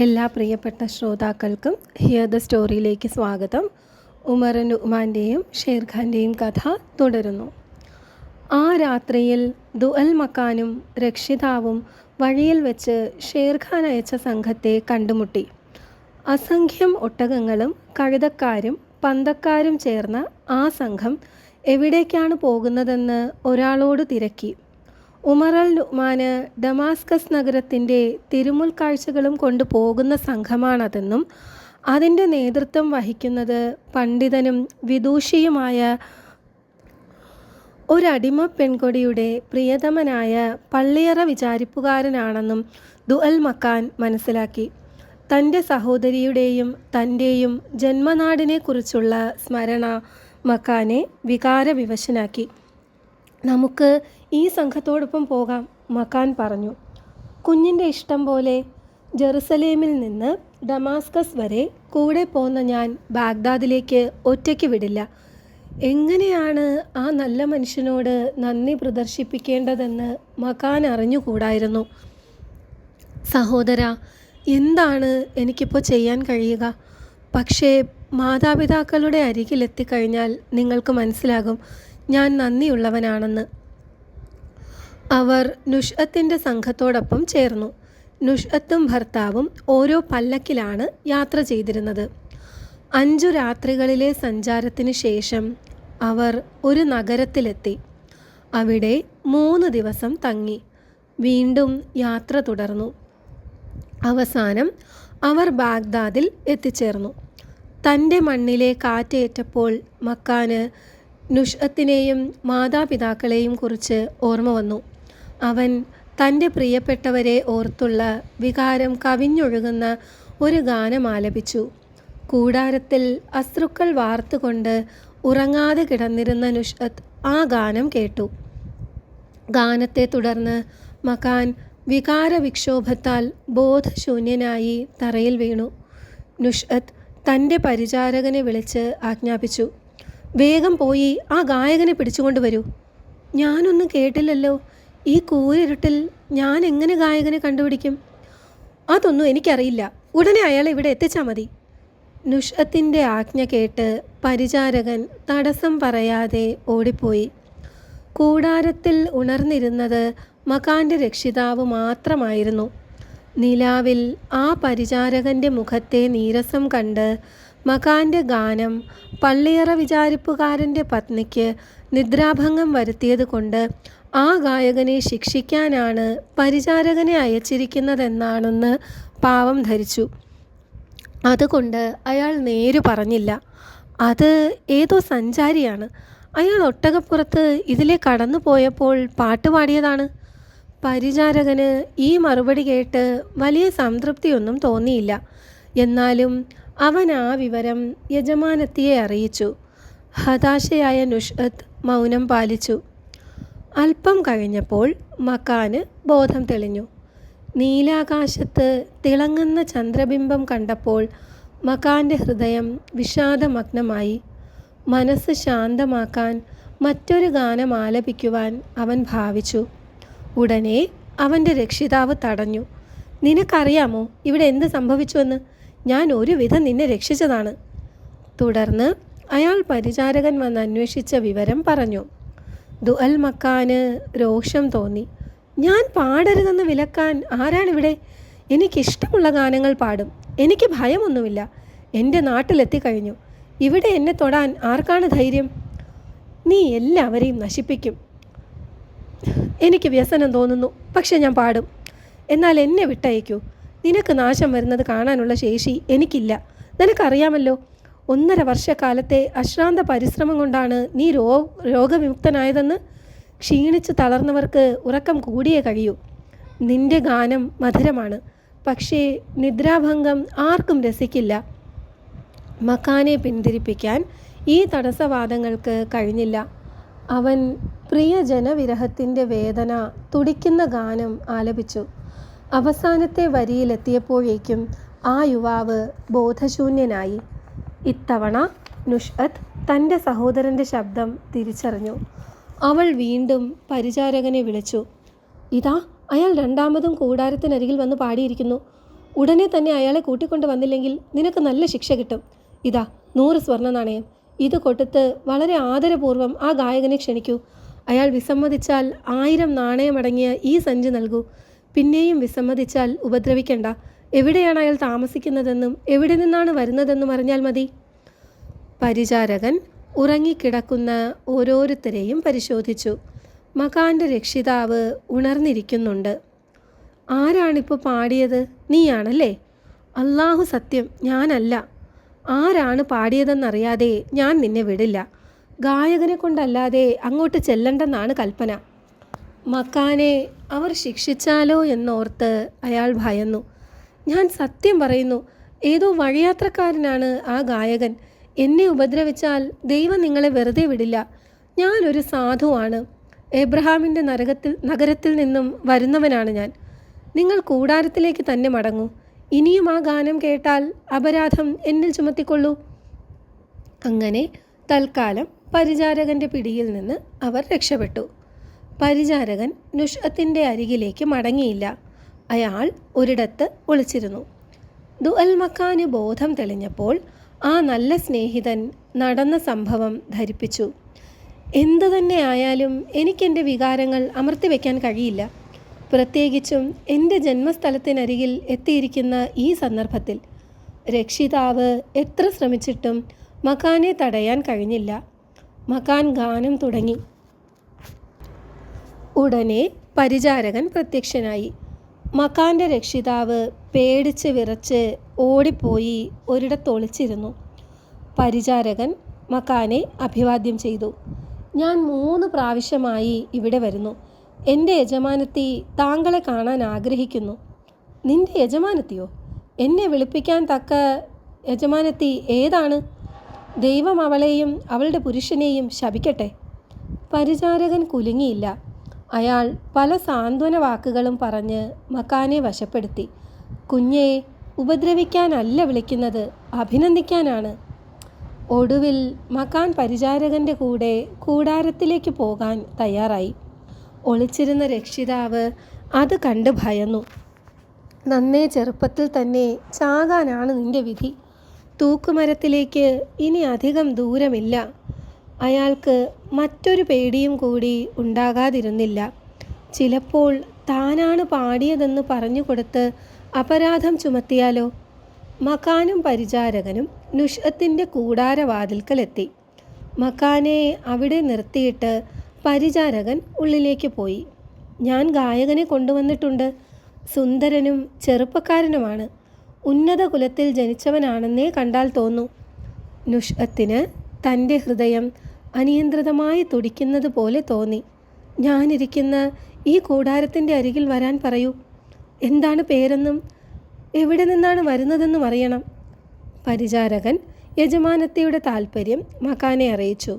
എല്ലാ പ്രിയപ്പെട്ട ശ്രോതാക്കൾക്കും ഹിയർ ദ സ്റ്റോറിയിലേക്ക് സ്വാഗതം. ഉമർ നുഅ്മാൻ്റെയും ഷേർഖാൻ്റെയും കഥ തുടരുന്നു. ആ രാത്രിയിൽ ദുഅൽ മക്കാനും രക്ഷിതാവും വഴിയിൽ വെച്ച് ഷേർഖാൻ അയച്ച സംഘത്തെ കണ്ടുമുട്ടി. അസംഖ്യം ഒട്ടകങ്ങളും കഴുതക്കാരും പന്തക്കാരും ചേർന്ന ആ സംഘം എവിടേക്കാണ് പോകുന്നതെന്ന് ഒരാളോട് തിരക്കി. ഉമർ അൽ നുഅ്മാന് ഡമാസ്കസ് നഗരത്തിൻ്റെ തിരുമുൽ കാഴ്ചകളും കൊണ്ട് പോകുന്ന സംഘമാണതെന്നും അതിൻ്റെ നേതൃത്വം വഹിക്കുന്നത് പണ്ഡിതനും വിദൂഷിയുമായ ഒരടിമ പെൺകൊടിയുടെ പ്രിയതമനായ പള്ളിയറ വിചാരിപ്പുകാരനാണെന്നും ദുഅൽ മക്കാൻ മനസ്സിലാക്കി. തൻ്റെ സഹോദരിയുടെയും തൻ്റെയും ജന്മനാടിനെക്കുറിച്ചുള്ള സ്മരണ മക്കാനെ വികാരവിവശനാക്കി. നമുക്ക് ഈ സംഘത്തോടൊപ്പം പോകാം, മക്കാൻ പറഞ്ഞു. കുഞ്ഞിൻ്റെ ഇഷ്ടം പോലെ ജെറുസലേമിൽ നിന്ന് ഡമാസ്കസ് വരെ കൂടെ പോന്ന ഞാൻ ബാഗ്ദാദിലേക്ക് ഒറ്റയ്ക്ക് വിടില്ല. എങ്ങനെയാണ് ആ നല്ല മനുഷ്യനോട് നന്ദി പ്രദർശിപ്പിക്കേണ്ടതെന്ന് മക്കാൻ അറിഞ്ഞുകൂടായിരുന്നു. സഹോദര, എന്താണ് എനിക്കിപ്പോൾ ചെയ്യാൻ കഴിയുക? പക്ഷേ മാതാപിതാക്കളുടെ അരികിലെത്തിക്കഴിഞ്ഞാൽ നിങ്ങൾക്ക് മനസ്സിലാകും ഞാൻ നന്ദിയുള്ളവനാണെന്ന്. അവർ നുഷ്അത്തിൻ്റെ സംഘത്തോടൊപ്പം ചേർന്നു. നുഷ്അത്തും ഭർത്താവും ഓരോ പല്ലക്കിലാണ് യാത്ര ചെയ്തിരുന്നത്. 5 രാത്രികളിലെ സഞ്ചാരത്തിന് ശേഷം അവർ ഒരു നഗരത്തിലെത്തി. അവിടെ 3 ദിവസം തങ്ങി. വീണ്ടും യാത്ര തുടർന്നു. അവസാനം അവർ ബാഗ്ദാദിൽ എത്തിച്ചേർന്നു. തൻ്റെ മണ്ണിലെ കാറ്റേറ്റപ്പോൾ മക്കാന് നുഷ്അത്തിനെയും മാതാപിതാക്കളെയും കുറിച്ച് ഓർമ്മ വന്നു. അവൻ തൻ്റെ പ്രിയപ്പെട്ടവരെ ഓർത്തുള്ള വികാരം കവിഞ്ഞൊഴുകുന്ന ഒരു ഗാനം ആലപിച്ചു. കൂടാരത്തിൽ അശ്രുക്കൾ വാർത്തുകൊണ്ട് ഉറങ്ങാതെ കിടന്നിരുന്ന നുഷ്അത്ത് ആ ഗാനം കേട്ടു. ഗാനത്തെ തുടർന്ന് മക്കാൻ വികാരവിക്ഷോഭത്താൽ ബോധശൂന്യനായി തറയിൽ വീണു. നുഷ്അത്ത് തൻ്റെ പരിചാരകനെ വിളിച്ച് ആജ്ഞാപിച്ചു, വേഗം പോയി ആ ഗായകനെ പിടിച്ചുകൊണ്ട് വരൂ. ഞാനൊന്നും കേട്ടില്ലല്ലോ. ഈ കൂരിരുട്ടിൽ ഞാൻ എങ്ങനെ ഗായകനെ കണ്ടുപിടിക്കും? അതൊന്നും എനിക്കറിയില്ല. ഉടനെ അയാളെ ഇവിടെ എത്തിച്ചാൽ മതി. നുഷ്അത്തിൻ്റെ ആജ്ഞ കേട്ട് പരിചാരകൻ തടസ്സം പറയാതെ ഓടിപ്പോയി. കൂടാരത്തിൽ ഉണർന്നിരുന്നത് മക്കാൻ്റെ രക്ഷിതാവ് മാത്രമായിരുന്നു. നിലാവിൽ ആ പരിചാരകൻ്റെ മുഖത്തെ നീരസം കണ്ട് മക്കാൻ്റെ ഗാനം പള്ളിയറ വിചാരിപ്പുകാരൻ്റെ പത്നിക്ക് നിദ്രാഭംഗം വരുത്തിയത് കൊണ്ട് ആ ഗായകനെ ശിക്ഷിക്കാനാണ് പരിചാരകനെ അയച്ചിരിക്കുന്നതെന്നാണെന്ന് പാവം ധരിച്ചു. അതുകൊണ്ട് അയാൾ നേരു പറഞ്ഞില്ല. അത് ഏതോ സഞ്ചാരിയാണ്. അയാൾ ഒട്ടകപ്പുറത്ത് ഇതിലെ കടന്നു പോയപ്പോൾ പാട്ടുപാടിയതാണ്. പരിചാരകന് ഈ മറുപടി കേട്ട് വലിയ സംതൃപ്തിയൊന്നും തോന്നിയില്ല. എന്നാലും അവൻ ആ വിവരം യജമാനത്തിയെ അറിയിച്ചു. ഹതാശയായ നുഷ്അത്ത് മൗനം പാലിച്ചു. അല്പം കഴിഞ്ഞപ്പോൾ മക്കാന് ബോധം തെളിഞ്ഞു. നീലാകാശത്ത് തിളങ്ങുന്ന ചന്ദ്രബിംബം കണ്ടപ്പോൾ മക്കാൻ്റെ ഹൃദയം വിഷാദമഗ്നമായി. മനസ്സ് ശാന്തമാക്കാൻ മറ്റൊരു ഗാനം ആലപിക്കുവാൻ അവൻ ഭാവിച്ചു. ഉടനെ അവൻ്റെ രക്ഷിതാവ് തടഞ്ഞു. നിനക്കറിയാമോ ഇവിടെ എന്ത് സംഭവിച്ചുവെന്ന്? ഞാൻ ഒരുവിധം നിന്നെ രക്ഷിച്ചതാണ്. തുടർന്ന് അയാൾ പരിചാരകൻ വന്ന് അന്വേഷിച്ച വിവരം പറഞ്ഞു. ദുഅൽ മക്കാന് രോഷം തോന്നി. ഞാൻ പാടരുതെന്ന് വിലക്കാൻ ആരാണിവിടെ? എനിക്കിഷ്ടമുള്ള ഗാനങ്ങൾ പാടും. എനിക്ക് ഭയമൊന്നുമില്ല. എൻ്റെ നാട്ടിലെത്തിക്കഴിഞ്ഞു. ഇവിടെ എന്നെ തൊടാൻ ആർക്കാണ് ധൈര്യം? നീ എല്ലാവരെയും നശിപ്പിക്കും. എനിക്ക് വ്യസനം തോന്നുന്നു, പക്ഷെ ഞാൻ പാടും. എന്നാൽ എന്നെ വിട്ടയക്കൂ. നിനക്ക് നാശം വരുന്നത് കാണാനുള്ള ശേഷി എനിക്കില്ല. നിനക്കറിയാമല്ലോ, 1.5 വർഷക്കാലത്തെ അശ്രാന്ത പരിശ്രമം കൊണ്ടാണ് നീ രോഗവിമുക്തനായതെന്ന്. ക്ഷീണിച്ച് തളർന്നവർക്ക് ഉറക്കം കൂടിയേ കഴിയൂ. നിന്റെ ഗാനം മധുരമാണ്, പക്ഷേ നിദ്രാഭംഗം ആർക്കും രസിക്കില്ല. മക്കാനെ പിന്തിരിപ്പിക്കാൻ ഈ തടസ്സവാദങ്ങൾക്ക് കഴിഞ്ഞില്ല. അവൻ പ്രിയ ജനവിരഹത്തിൻ്റെ വേദന തുടിക്കുന്ന ഗാനം ആലപിച്ചു. അവസാനത്തെ വരിയിലെത്തിയപ്പോഴേക്കും ആ യുവാവ് ബോധശൂന്യനായി. ഇത്തവണ നുഷ്അത്ത് തൻ്റെ സഹോദരൻ്റെ ശബ്ദം തിരിച്ചറിഞ്ഞു. അവൾ വീണ്ടും പരിചാരകനെ വിളിച്ചു. ഇതാ, അയാൾ രണ്ടാമതും കൂടാരത്തിനരികിൽ വന്ന് പാടിയിരിക്കുന്നു. ഉടനെ തന്നെ അയാളെ കൂട്ടിക്കൊണ്ട് വന്നില്ലെങ്കിൽ നിനക്ക് നല്ല ശിക്ഷ കിട്ടും. ഇതാ 100 സ്വർണ്ണ നാണയം. ഇത് കൊടുത്ത് വളരെ ആദരപൂർവ്വം ആ ഗായകനെ ക്ഷണിക്കൂ. അയാൾ വിസമ്മതിച്ചാൽ 1000 നാണയമടങ്ങിയ ഈ സഞ്ചി നൽകൂ. പിന്നെയും വിസമ്മതിച്ചാൽ ഉപദ്രവിക്കണ്ട. എവിടെയാണ് അയാൾ താമസിക്കുന്നതെന്നും എവിടെ നിന്നാണ് വരുന്നതെന്നും അറിഞ്ഞാൽ മതി. പരിചാരകൻ ഉറങ്ങിക്കിടക്കുന്ന ഓരോരുത്തരെയും പരിശോധിച്ചു. മകാന്റെ രക്ഷിതാവ് ഉണർന്നിരിക്കുന്നുണ്ട്. ആരാണിപ്പോൾ പാടിയത്? നീയാണല്ലേ? അല്ലാഹു സത്യം, ഞാനല്ല. ആരാണ് പാടിയതെന്നറിയാതെ ഞാൻ നിന്നെ വിടില്ല. ഗായകനെ കൊണ്ടല്ലാതെ അങ്ങോട്ട് ചെല്ലണ്ടെന്നാണ് കൽപ്പന. മക്കാനെ അവർ ശിക്ഷിച്ചാലോ എന്നോർത്ത് അയാൾ ഭയന്നു. ഞാൻ സത്യം പറയുന്നു, ഏതോ വഴിയാത്രക്കാരനാണ് ആ ഗായകൻ. എന്നെ ഉപദ്രവിച്ചാൽ ദൈവം നിങ്ങളെ വെറുതെ വിടില്ല. ഞാനൊരു സാധുവാണ്. എബ്രഹാമിൻ്റെ നഗരത്തിൽ നിന്നും വരുന്നവനാണ് ഞാൻ. നിങ്ങൾ കൂടാരത്തിലേക്ക് തന്നെ മടങ്ങൂ. ഇനിയും ആ ഗാനം കേട്ടാൽ അപരാധം എന്നിൽ ചുമത്തിക്കൊള്ളൂ. അങ്ങനെ തൽക്കാലം പരിചാരകൻ്റെ പിടിയിൽ നിന്ന് അവർ രക്ഷപ്പെട്ടു. പരിചാരകൻ നുഷ്അത്തിൻ്റെ അരികിലേക്ക് മടങ്ങിയില്ല. അയാൾ ഒരിടത്ത് ഒളിച്ചിരുന്നു. ദുഅൽ മക്കാന് ബോധം തെളിഞ്ഞപ്പോൾ ആ നല്ല സ്നേഹിതൻ നടന്ന സംഭവം ധരിപ്പിച്ചു. എന്തു തന്നെ ആയാലും എനിക്കെൻ്റെ വികാരങ്ങൾ അമർത്തിവെക്കാൻ കഴിയില്ല. പ്രത്യേകിച്ചും എൻ്റെ ജന്മസ്ഥലത്തിനരികിൽ എത്തിയിരിക്കുന്ന ഈ സന്ദർഭത്തിൽ. രക്ഷിതാവ് എത്ര ശ്രമിച്ചിട്ടും മക്കാനെ തടയാൻ കഴിഞ്ഞില്ല. മക്കാൻ ഗാനം തുടങ്ങി. ഉടനെ പരിചാരകൻ പ്രത്യക്ഷനായി. മക്കാൻ്റെ രക്ഷിതാവ് പേടിച്ച് വിറച്ച് ഓടിപ്പോയി ഒരിടത്തൊളിച്ചിരുന്നു. പരിചാരകൻ മക്കാനെ അഭിവാദ്യം ചെയ്തു. ഞാൻ 3 പ്രാവശ്യമായി ഇവിടെ വരുന്നു. എൻ്റെ യജമാനത്തി താങ്കളെ കാണാൻ ആഗ്രഹിക്കുന്നു. നിന്റെ യജമാനത്തിയോ? എന്നെ വിളിപ്പിക്കാൻ തക്ക യജമാനത്തി ഏതാണ്? ദൈവം അവളെയും അവളുടെ പുരുഷനെയും ശപിക്കട്ടെ. പരിചാരകൻ കുലുങ്ങിയില്ല. അയാൾ പല സാന്ത്വന വാക്കുകളും പറഞ്ഞ് മക്കാനെ വശപ്പെടുത്തി. കുഞ്ഞെ, ഉപദ്രവിക്കാനല്ല വിളിക്കുന്നത്, അഭിനന്ദിക്കാനാണ്. ഒടുവിൽ മക്കാൻ പരിചാരകൻ്റെ കൂടെ കൂടാരത്തിലേക്ക് പോകാൻ തയ്യാറായി. ഒളിച്ചിരുന്ന രക്ഷിതാവ് അത് കണ്ട് ഭയന്നു. നന്നേ ചെറുപ്പത്തിൽ തന്നെ ചാകാനാണ് നിന്റെ വിധി. തൂക്കുമരത്തിലേക്ക് ഇനി അധികം ദൂരമില്ല. അയാൾക്ക് മറ്റൊരു പേടിയും കൂടി ഉണ്ടാകാതിരുന്നില്ല. ചിലപ്പോൾ താനാണ് പാടിയതെന്ന് പറഞ്ഞുകൊടുത്ത് അപരാധം ചുമത്തിയാലോ? മക്കാനും പരിചാരകനും നുഷ്അത്തിൻ്റെ കൂടാരവാതിൽക്കലെത്തി. മക്കാനെ അവിടെ നിർത്തിയിട്ട് പരിചാരകൻ ഉള്ളിലേക്ക് പോയി. ഞാൻ ഗായകനെ കൊണ്ടുവന്നിട്ടുണ്ട്. സുന്ദരനും ചെറുപ്പക്കാരനുമാണ്. ഉന്നത കുലത്തിൽ ജനിച്ചവനാണെന്നേ കണ്ടാൽ തോന്നൂ. നുഷ്അത്തിന് തൻ്റെ ഹൃദയം അനിയന്ത്രിതമായി തുടിക്കുന്നത് പോലെ തോന്നി. ഞാനിരിക്കുന്ന ഈ കൂടാരത്തിൻ്റെ അരികിൽ വരാൻ പറയൂ. എന്താണ് പേരെന്നും എവിടെ നിന്നാണ് വരുന്നതെന്നും അറിയണം. പരിചാരകൻ യജമാനത്തിയുടെ താൽപ്പര്യം മക്കാനെ അറിയിച്ചു.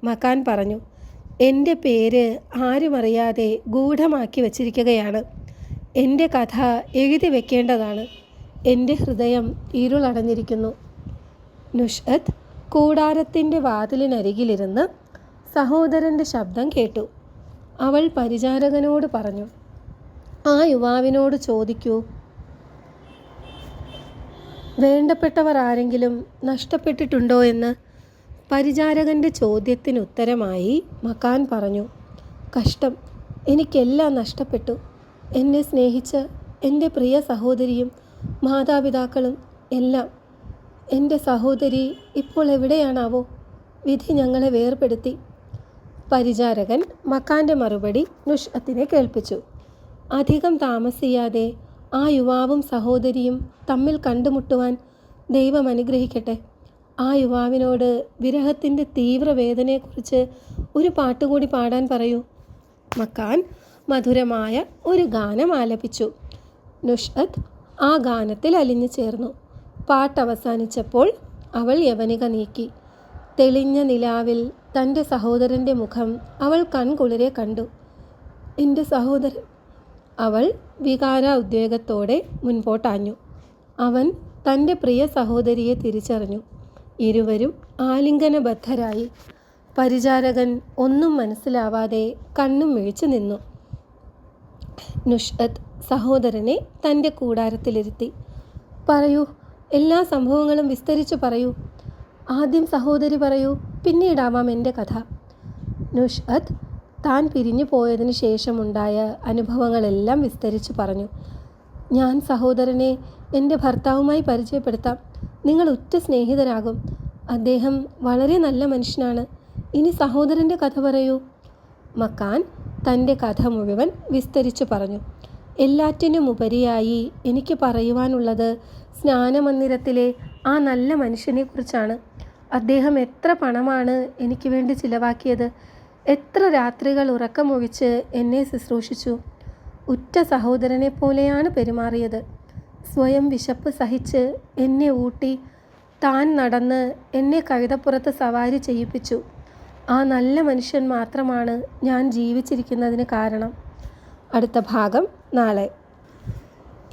മക്കാൻ പറഞ്ഞു, എൻ്റെ പേര് ആരും അറിയാതെ ഗൂഢമാക്കി വച്ചിരിക്കുകയാണ്. എൻ്റെ കഥ എഴുതി വെക്കേണ്ടതാണ്. എൻ്റെ ഹൃദയം ഇരുളടഞ്ഞിരിക്കുന്നു. നുഷ്അത്ത് കൂടാരത്തിൻ്റെ വാതിലിനരികിലിരുന്ന് സഹോദരൻ്റെ ശബ്ദം കേട്ടു. അവൾ പരിചാരകനോട് പറഞ്ഞു, ആ യുവാവിനോട് ചോദിക്കൂ, വേണ്ടപ്പെട്ടവർ ആരെങ്കിലും നഷ്ടപ്പെട്ടിട്ടുണ്ടോ എന്ന്. പരിചാരകൻ്റെ ചോദ്യത്തിനുത്തരമായി മക്കാൻ പറഞ്ഞു, കഷ്ടം, എനിക്കെല്ലാം നഷ്ടപ്പെട്ടു. എന്നെ സ്നേഹിച്ച എൻ്റെ പ്രിയ സഹോദരിയും മാതാപിതാക്കളും എല്ലാം. എൻ്റെ സഹോദരി ഇപ്പോൾ എവിടെയാണാവോ? വിധി ഞങ്ങളെ വേർപെടുത്തി. പരിചാരകൻ മക്കാൻ്റെ മറുപടി നുഷ്അത്തിനെ കേൾപ്പിച്ചു. അധികം താമസിയാതെ ആ യുവാവും സഹോദരിയും തമ്മിൽ കണ്ടുമുട്ടുവാൻ ദൈവം അനുഗ്രഹിക്കട്ടെ. ആ യുവാവിനോട് വിരഹത്തിൻ്റെ തീവ്രവേദനയെക്കുറിച്ച് ഒരു പാട്ടുകൂടി പാടാൻ പറയൂ. മക്കാൻ മധുരമായ ഒരു ഗാനം ആലപിച്ചു. നുഷ്അത്ത് ആ ഗാനത്തിൽ അലിഞ്ഞു ചേർന്നു. പാട്ടവസാനിച്ചപ്പോൾ അവൾ യവനിക നീക്കി. തെളിഞ്ഞ നിലാവിൽ തൻ്റെ സഹോദരൻ്റെ മുഖം അവൾ കൺകുളിരെ കണ്ടു. എൻ്റെ സഹോദരൻ. അവൾ വികാര ഉദ്വേഗത്തോടെ മുൻപോട്ടാഞ്ഞു. അവൻ തൻ്റെ പ്രിയ സഹോദരിയെ തിരിച്ചറിഞ്ഞു. ഇരുവരും ആലിംഗനബദ്ധരായി. പരിചാരകൻ ഒന്നും മനസ്സിലാവാതെ കണ്ണും മിഴിച്ചു നിന്നു. നുഷ്അത്ത് സഹോദരനെ തൻ്റെ കൂടാരത്തിലിരുത്തി. പറയൂ, എല്ലാ സംഭവങ്ങളും വിസ്തരിച്ച് പറയൂ. ആദ്യം സഹോദരി പറയൂ, പിന്നീടാവാം എൻ്റെ കഥ. നുഷ്അത്ത് താൻ പിരിഞ്ഞു പോയതിനു ശേഷമുണ്ടായ അനുഭവങ്ങളെല്ലാം വിസ്തരിച്ച് പറഞ്ഞു. ഞാൻ സഹോദരനെ എൻ്റെ ഭർത്താവുമായി പരിചയപ്പെടുത്താം. നിങ്ങൾ ഉറ്റ സ്നേഹിതരാകും. അദ്ദേഹം വളരെ നല്ല മനുഷ്യനാണ്. ഇനി സഹോദരൻ്റെ കഥ പറയൂ. മക്കാൻ തൻ്റെ കഥ മുഴുവൻ വിസ്തരിച്ചു പറഞ്ഞു. എല്ലാറ്റിനും ഉപരിയായി എനിക്ക് പറയുവാനുള്ളത് സ്നാനമന്ദിരത്തിലെ ആ നല്ല മനുഷ്യനെക്കുറിച്ചാണ്. അദ്ദേഹം എത്ര പണമാണ് എനിക്ക് വേണ്ടി ചിലവാക്കിയത്, എത്ര രാത്രികൾ ഉറക്കമൊഴിച്ച് എന്നെ ശുശ്രൂഷിച്ചു. ഉറ്റ സഹോദരനെ പോലെയാണ് പെരുമാറിയത്. സ്വയം വിശപ്പ് സഹിച്ച് എന്നെ ഊട്ടി, താൻ നടന്ന് എന്നെ കഴുതപ്പുറത്ത് സവാരി ചെയ്യിപ്പിച്ചു. ആ നല്ല മനുഷ്യൻ മാത്രമാണ് ഞാൻ ജീവിച്ചിരിക്കുന്നതിന് കാരണം. അടുത്ത ഭാഗം നാളെ.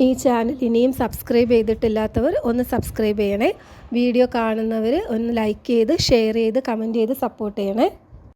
ഈ ചാനൽ ഇനിയും സബ്സ്ക്രൈബ് ചെയ്തിട്ടില്ലാത്തവർ ഒന്ന് സബ്സ്ക്രൈബ് ചെയ്യണേ. വീഡിയോ കാണുന്നവർ ഒന്ന് ലൈക്ക് ചെയ്ത് ഷെയർ ചെയ്ത് കമൻറ്റ് ചെയ്ത് സപ്പോർട്ട് ചെയ്യണേ.